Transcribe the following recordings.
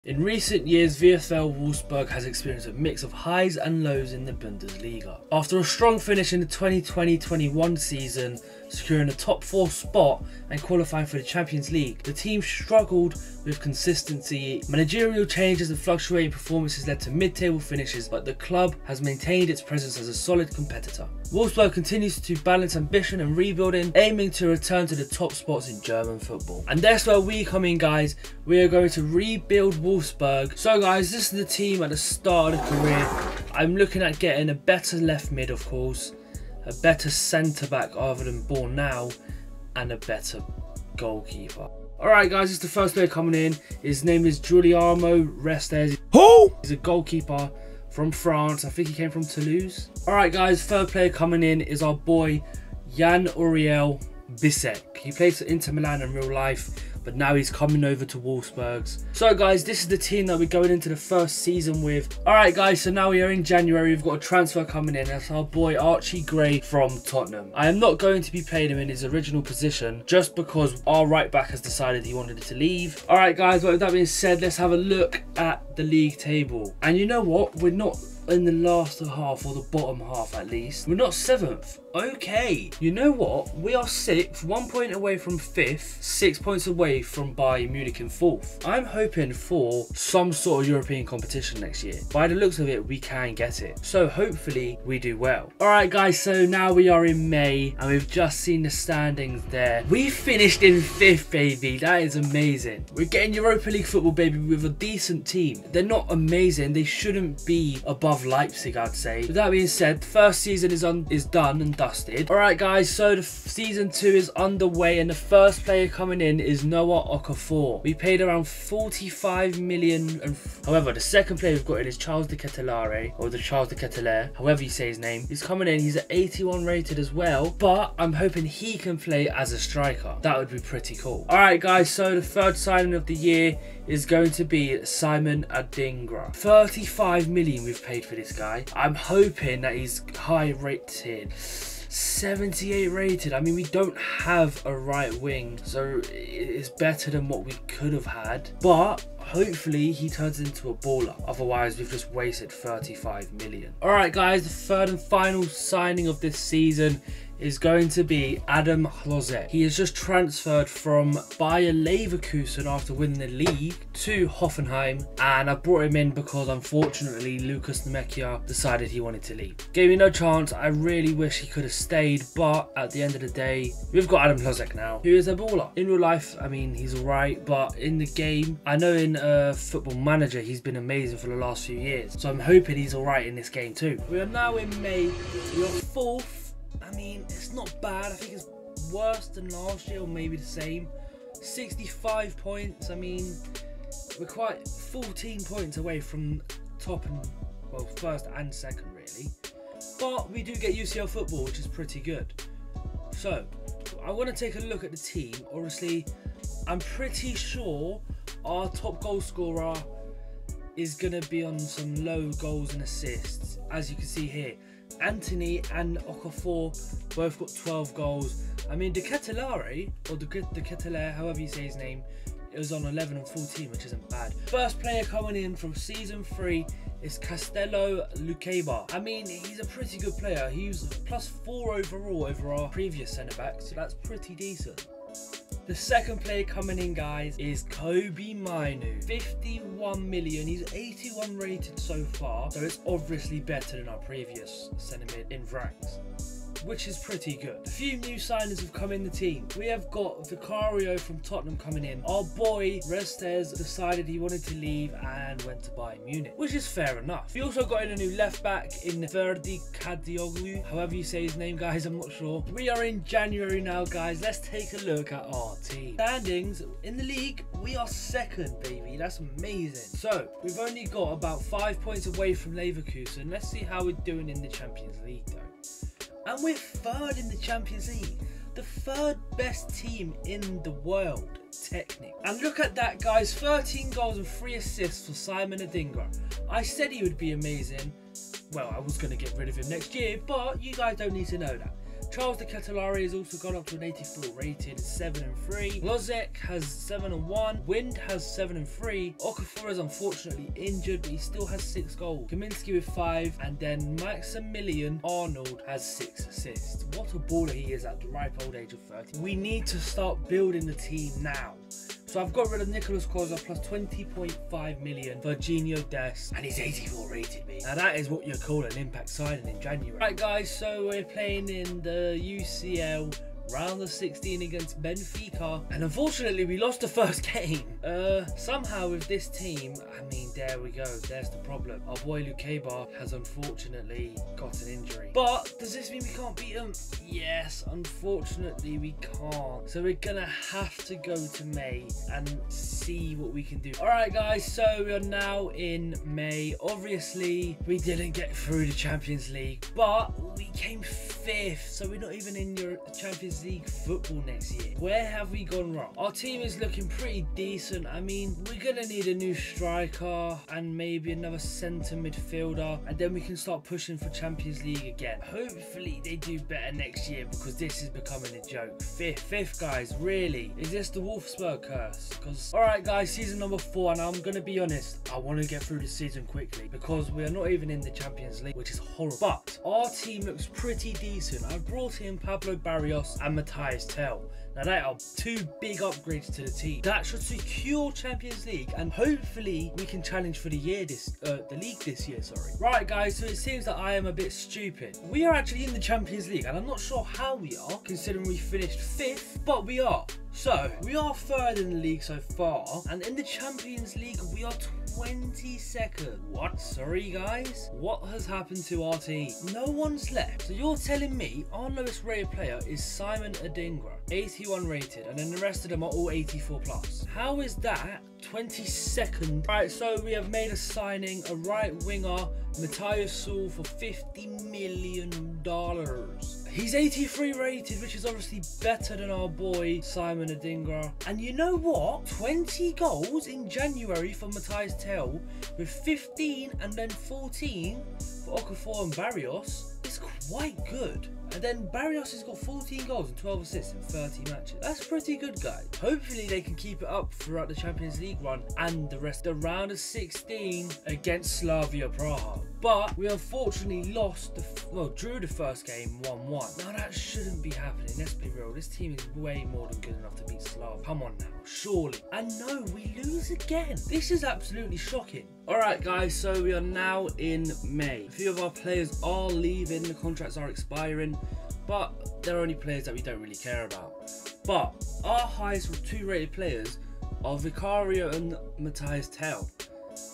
In recent years, VfL Wolfsburg has experienced a mix of highs and lows in the Bundesliga. After a strong finish in the 2020-21 season, securing a top 4 spot and qualifying for the Champions League, the team struggled with consistency. Managerial changes and fluctuating performances led to mid-table finishes, but the club has maintained its presence as a solid competitor. Wolfsburg continues to balance ambition and rebuilding, aiming to return to the top spots in German football. And that's where we come in, guys. We are going to rebuild Wolfsburg. So guys, this is the team at the start of the career. I'm looking at getting a better left mid, of course, a better centre back other than Bornau, and a better goalkeeper. Alright guys, this is the first player coming in. His name is Guillermo Restes. Who? He's a goalkeeper from France. I think he came from Toulouse. Alright guys, third player coming in is our boy Jan-Uriel Bisek. He plays for Inter Milan in real life, but now he's coming over to Wolfsburg. So guys, this is the team that we're going into the first season with. Alright guys, so now we are in January. We've got a transfer coming in. That's our boy Archie Gray from Tottenham. I am not going to be playing him in his original position just because our right back has decided he wanted to leave. Alright guys, but with that being said, let's have a look at the league table. And you know what? We're not in the last half, or the bottom half at least. We're not 7th. Okay, you know what? We are 6th, 1 point away from 5th, 6 points away from Bayern Munich in 4th. I'm hoping for some sort of European competition next year. By the looks of it, we can get it. So hopefully we do well. Alright guys, so now we are in May and we've just seen the standings there. We finished in 5th, baby. That is amazing. We're getting Europa League football, baby, with a decent team. They're not amazing. They shouldn't be above Leipzig, I'd say. With that being said, first season is done and dusted. Alright guys, so the season 2 is underway and the first player coming in is Noah Okafor. We paid around 45 million. However, the second player we've got in is Charles de Ketelaere, or the Charles de Ketelaere, however you say his name. He's coming in. He's at 81 rated as well, but I'm hoping he can play as a striker. That would be pretty cool. Alright guys, so the third signing of the year is going to be Simon Adingra. 35 million we've paid for this guy. I'm hoping that he's high rated. 78 rated. I mean, we don't have a right wing, so it's better than what we could have had, but hopefully he turns into a baller. Otherwise, we've just wasted 35 million. Alright guys, the third and final signing of this season is going to be Adam Hlozek. He has just transferred from Bayer Leverkusen after winning the league to Hoffenheim, and I brought him in because unfortunately Lucas Nemekia decided he wanted to leave. Gave me no chance. I really wish he could have stayed, but at the end of the day, we've got Adam Hlozek now, who is a baller. In real life, I mean, he's alright, but in the game, I know in Football Manager, he's been amazing for the last few years, so I'm hoping he's alright in this game too. We are now in May. We are 4th. I mean, it's not bad. I think it's worse than last year, or maybe the same. 65 points. I mean, we're quite 14 points away from top and, well, first and second really. But we do get UCL football, which is pretty good. So, I want to take a look at the team. Obviously, I'm pretty sure our top goal scorer is going to be on some low goals and assists, as you can see here. Anthony and Okafor both got 12 goals. I mean, de Ketelaere, or de Ketelaere, however you say his name, it was on 11 and 14, which isn't bad. First player coming in from season 3 is Castello Lukeba. I mean, he's a pretty good player. He was +4 overall over our previous centre-back, so that's pretty decent. The second player coming in, guys, is Kobbie Mainoo. 51 million. He's 81 rated so far, so it's obviously better than our previous centre mid in ranks, which is pretty good. A few new signings have come in the team. We have got Vicario from Tottenham coming in. Our boy Restes decided he wanted to leave and went to Bayern Munich, which is fair enough. We also got in a new left back in Verdi Kadioglu, however you say his name, guys, I'm not sure. We are in January now, guys. Let's take a look at our team. Standings in the league, we are 2nd, baby. That's amazing. So we've only got about 5 points away from Leverkusen. Let's see how we're doing in the Champions League though. And we're 3rd in the Champions League. The 3rd best team in the world, technically. And look at that, guys. 13 goals and 3 assists for Simon Adingra. I said he would be amazing. Well, I was going to get rid of him next year, but you guys don't need to know that. Charles de Ketelaere has also gone up to an 84 rated, 7-3. Lozek has 7-1. Wind has 7-3. Okafor is unfortunately injured, but he still has 6 goals. Kaminsky with 5, and then Maximilian Arnold has 6 assists. What a baller he is at the ripe old age of 30. We need to start building the team now. So I've got rid of Nicolas Koza plus 20.5 million for Virginio Dest, and he's 84 rated, me. Now that is what you call an impact signing in January. Right guys, so we're playing in the UCL round of 16 against Benfica, and unfortunately we lost the first game. Somehow with this team, I mean, there we go, there's the problem. Our boy Lukeba has unfortunately got an injury. But does this mean we can't beat him? Yes, unfortunately we can't. So we're gonna have to go to May and see what we can do. Alright guys, so we are now in May. Obviously we didn't get through the Champions League, but we came 5th, so we're not even in your Champions League football next year. Where have we gone wrong? Our team is looking pretty decent. I mean, we're gonna need a new striker and maybe another centre midfielder, and then we can start pushing for Champions League again. Hopefully they do better next year, because this is becoming a joke. 5th guys, really? Is this the Wolfsburg curse? Because alright guys, season number 4, and I'm gonna be honest, I want to get through the season quickly because we are not even in the Champions League, which is horrible. But our team looks pretty decent. I've brought in Pablo Barrios and Matthias Tell. Now they are 2 big upgrades to the team. That should secure Champions League, and hopefully we can challenge for the league this year, sorry. Right guys, so it seems that I am a bit stupid. We are actually in the Champions League, and I'm not sure how we are, considering we finished 5th, but we are. So, we are 3rd in the league so far, and in the Champions League, we are 22nd. What? Sorry, guys? What has happened to our team? No one's left. So you're telling me our lowest rated player is Simon Adingra, 81 rated, and then the rest of them are all 84 plus. How is that 22nd? Right, so we have made a signing, a right winger, Matthias Saul, for $50 million. He's 83 rated, which is obviously better than our boy Simon Adingra. And you know what? 20 goals in January for Matthias Tell, with 15 and then 14 for Okafor and Barrios. It's quite good. And then Barrios has got 14 goals and 12 assists in 30 matches. That's pretty good, guys. Hopefully they can keep it up throughout the Champions League run and the rest of the round of 16 against Slavia Praha. But we unfortunately lost, drew the first game 1-1. Now that shouldn't be happening, let's be real. This team is way more than good enough to beat Slav. Come on now, surely. And no, we lose again. This is absolutely shocking. Alright guys, so we are now in May. A few of our players are leaving, the contracts are expiring, but they're only players that we don't really care about. But our highest 2 rated players are Vicario and Matthias Tell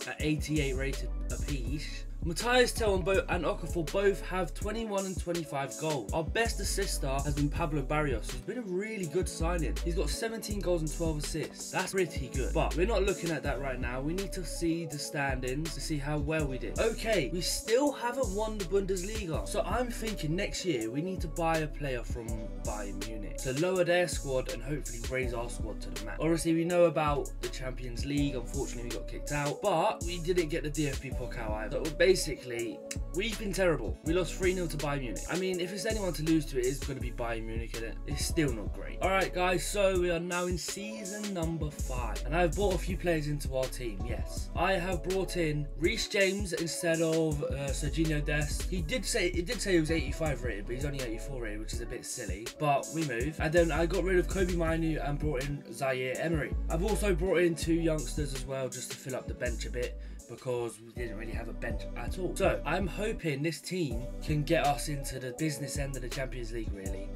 at 88 rated apiece. Matthias Tell and Okafor both have 21 and 25 goals. Our best assister has been Pablo Barrios, who's been a really good signing. He's got 17 goals and 12 assists. That's pretty good. But we're not looking at that right now. We need to see the standings to see how well we did. Okay, we still haven't won the Bundesliga. So I'm thinking next year we need to buy a player from Bayern Munich to lower their squad and hopefully raise our squad to the max. Obviously, we know about the Champions League. Unfortunately, we got kicked out. But we didn't get the DFB Pokal either. So basically, we've been terrible. We lost 3-0 to Bayern Munich. I mean, if it's anyone to lose to, it is going to be Bayern Munich, and it's still not great. Alright guys, so we are now in season number 5, and I've brought a few players into our team. Yes, I have brought in Reece James instead of Serginho Dest. It did say he was 85 rated, but he's only 84 rated, which is a bit silly, but we move. And then I got rid of Kobe Mainu and brought in Zaire Emery. I've also brought in 2 youngsters as well, just to fill up the bench a bit, because we didn't really have a bench at all. So I'm hoping this team can get us into the business end of the Champions League, really,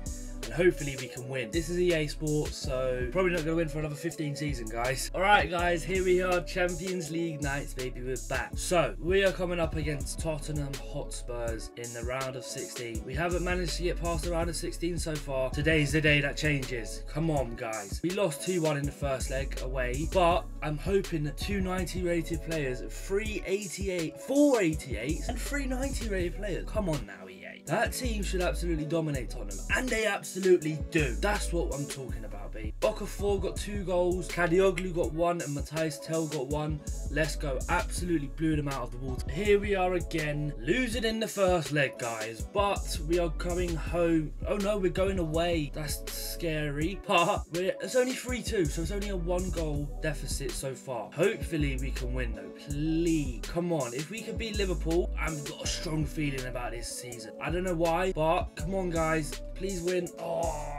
and hopefully we can win. This is EA Sports, so probably not going to win for another 15 seasons, guys. Alright guys, here we are, Champions League nights, baby, we're back. So we are coming up against Tottenham Hotspurs in the round of 16. We haven't managed to get past the round of 16 so far. Today's the day that changes. Come on guys. We lost 2-1 in the first leg away, but I'm hoping that 2 90 rated players, 3 88, 4 88s and 3 90 rated players. Come on now, EA. That team should absolutely dominate Tottenham, and they absolutely do. That's what I'm talking about, babe. Okafor got 2 goals, Kadioglu got 1, and Matthias Tel got 1. Let's go. Absolutely blew them out of the water. Here we are again, losing in the first leg, guys, but we are coming home. Oh no, we're going away. That's scary, but it's only 3-2, so it's only a 1-goal deficit so far. Hopefully we can win though. Please, come on. If we could beat Liverpool, I've got a strong feeling about this season. I don't know why, but come on, guys. Please win. Oh,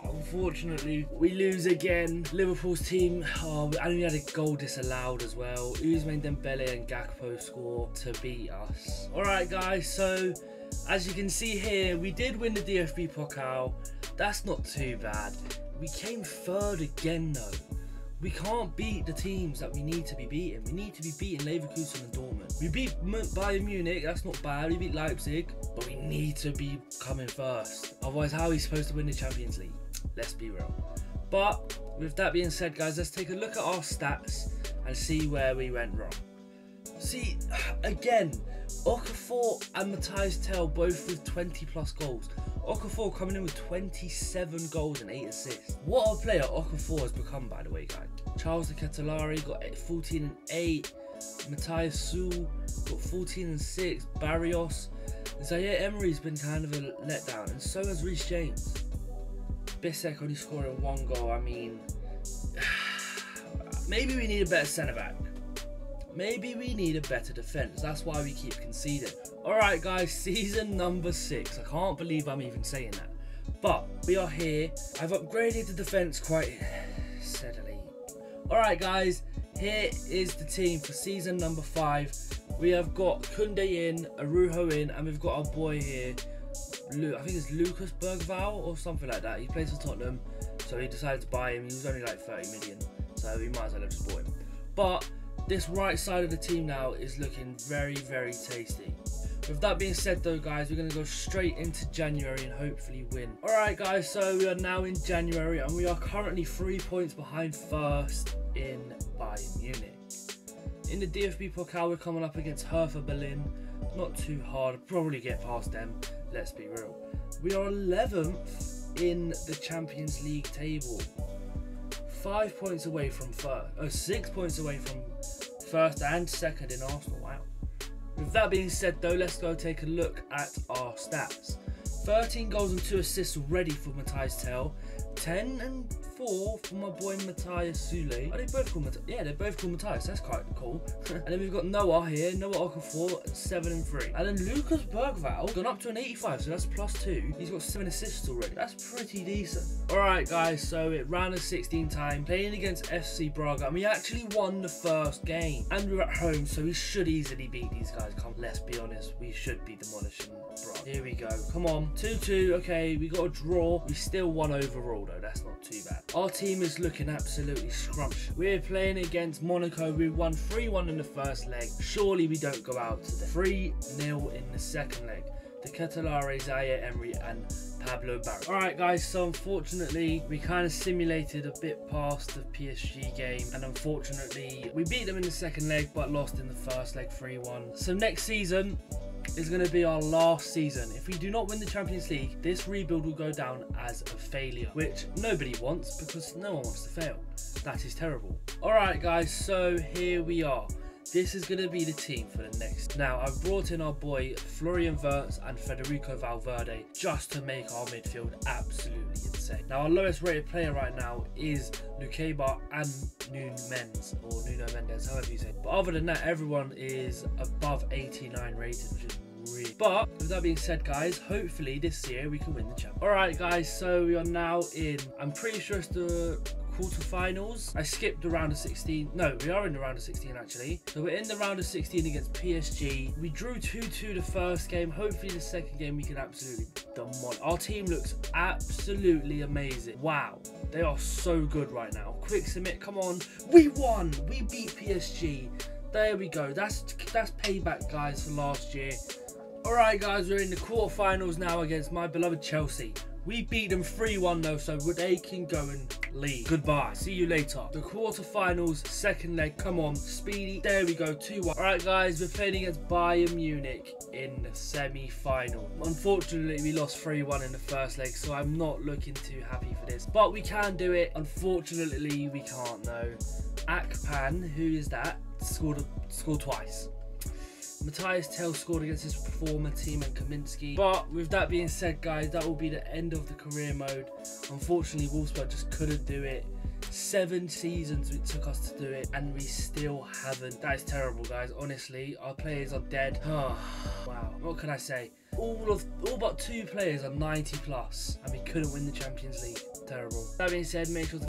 unfortunately, we lose again. Liverpool's team, and we had a goal disallowed as well. Ousmane Dembele and Gakpo score to beat us. Alright, guys, so as you can see here, we did win the DFB Pokal. That's not too bad. We came third again, though. We can't beat the teams that we need to be beating. We need to be beating Leverkusen and Dortmund. We beat Bayern Munich, that's not bad. We beat Leipzig, but we need to be coming first. Otherwise, how are we supposed to win the Champions League? Let's be real. But with that being said, guys, let's take a look at our stats and see where we went wrong. See, again, Okafor and Matthias Tel both with 20+ goals. Okafor coming in with 27 goals and 8 assists. What a player Okafor has become, by the way, guys. Charles de Ketelaere got 14 and 8. Matthias Sul got 14 and 6. Barrios. Zaire Emery's been kind of a letdown, and so has Reece James. Bissek only scoring 1 goal. I mean, maybe we need a better centre-back. Maybe we need a better defence. That's why we keep conceding. Alright, guys, season number 6. I can't believe I'm even saying that. But we are here. I've upgraded the defence quite steadily. Alright, guys, here is the team for season number 5. We have got Koundé in, Arujo in, and we've got our boy here. I think it's Lucas Bergvall or something like that. He plays for Tottenham, so he decided to buy him. He was only like 30 million, so we might as well have just bought him. But this right side of the team now is looking very, very tasty. With that being said though, guys, we're going to go straight into January and hopefully win. Alright, guys, so we are now in January and we are currently 3 points behind first in Bayern Munich. In the DFB Pokal, we're coming up against Hertha Berlin. Not too hard, probably get past them, let's be real. We are 11th in the Champions League table. 5 points away from first, 6 points away from first and second in Arsenal. Wow. With that being said though, let's go take a look at our stats. 13 goals and 2 assists already for Matthias Tel. 10 and 4 for my boy Matthias Sule. Are they both called Matthias? Yeah, they're both called Matthias. That's quite cool. And then we've got Noah here. Noah Okafor, 7 and 3. And then Lucas Bergvall gone up to an 85, so that's +2. He's got 7 assists already. That's pretty decent. Alright, guys, so it round of 16 time, playing against FC Braga, and we actually won the first game. And we're at home, so we should easily beat these guys. Come, let's be honest, we should be demolishing Braga. Here we go. Come on. 2-2. Okay, we got a draw. We still won overall, though. That's not too bad. Our team is looking absolutely scrumptious. We're playing against Monaco. We won 3-1 in the first leg. Surely we don't go out today. 3-0 in the second leg. De Ketelaere, Zaire Emery, and Pablo Barrios. Alright, guys, so unfortunately, we kind of simulated a bit past the PSG game, and unfortunately, we beat them in the second leg, but lost in the first leg 3-1. So next season is going to be our last season. If we do not win the Champions League, this rebuild will go down as a failure, which nobody wants because no one wants to fail. That is terrible. Alright, guys, so here we are. This is going to be the team for the next. Now, I've brought in our boy Florian Wirtz and Federico Valverde just to make our midfield absolutely insane. Now, our lowest rated player right now is Lukeba and Nuno Mendes, however you say it. But other than that, everyone is above 89 rated, which is really... But with that being said, guys, hopefully this year we can win the champ. Alright, guys, so we are now in, I'm pretty sure it's the quarterfinals. I skipped the round of 16. No, we are in the round of 16 actually. So we're in the round of 16 against PSG. We drew 2-2 the first game. Hopefully the second game we can absolutely demolish. Our team looks absolutely amazing. Wow, they are so good right now. Quick submit, come on. We won. We beat PSG. There we go. That's payback, guys, for last year. Alright, guys, we're in the quarterfinals now against my beloved Chelsea. We beat them 3-1 though, so they can go and League. Goodbye. See you later. The quarterfinals, second leg. Come on, Speedy. There we go, 2-1. Alright guys, we're playing against Bayern Munich in the semi-final. Unfortunately, we lost 3-1 in the first leg, so I'm not looking too happy for this. But we can do it. Unfortunately, we can't, no. Akpan, who is that? Scored twice. Matthias Tell scored against his former team and Kaminsky. But with that being said, guys, that will be the end of the career mode. Unfortunately, Wolfsburg just couldn't do it. 7 seasons it took us to do it, and we still haven't. That is terrible, guys. Honestly, our players are dead. Wow, what can I say? All but 2 players are 90 plus, and we couldn't win the Champions League. Terrible. That being said, make sure to